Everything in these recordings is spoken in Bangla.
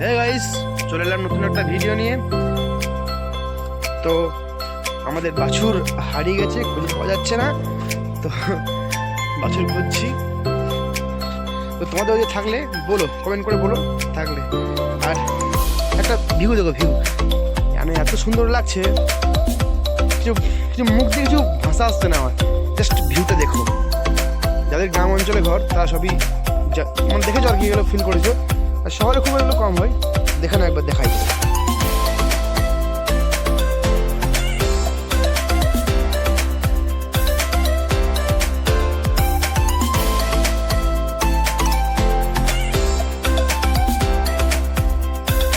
হে গাইস, চলে এলাম নতুন একটা ভিডিও নিয়ে। তো আমাদের বাছুর হারিয়ে গেছে, খুঁজে পাওয়া যাচ্ছে না। তো বাছুর খুঁজছি। তো তোমাদের ওই থাকলে বলো, কমেন্ট করে বলো থাকলে। আর একটা ভিউ দেখো, ভিউ মানে এত সুন্দর লাগছে, কিছু কিছু মুখ দিয়ে কিছু ভাষা আসছে না আমার। জাস্ট ভিউটা দেখো। যাদের গ্রাম অঞ্চলে ঘর তারা সবই মানে দেখেছো আর কি, এগুলো ফিল করেছো। আর শহরে খুব এগুলো কম হয়, দেখে না একবার দেখাই।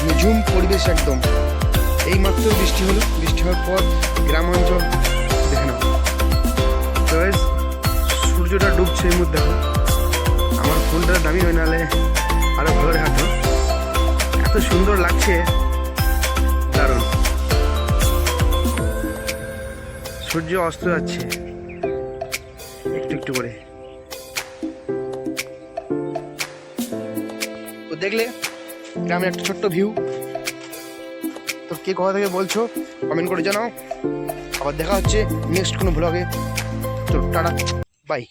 নিঝুম পরিবেশ একদম। এই মাত্র বৃষ্টি হলো, বৃষ্টি হওয়ার পর গ্রাম অঞ্চল দেখে নাও। তো সূর্যটা ডুবছে এই মুহূর্তে। দেখো আমার ফোনটা দামি হয়, নাহলে আরো ভালো দেখাতো। এত সুন্দর লাগছে, দারুণ। সূর্য অস্ত যাচ্ছে একটু একটু করে। তো দেখলে গ্রামের একটা ছোট্ট ভিউ। তো কে কোথা থেকে বলছো কমেন্ট করে জানাও। আবার দেখা হচ্ছে নেক্সট কোনো ব্লগে। চলো টাটা, বাই।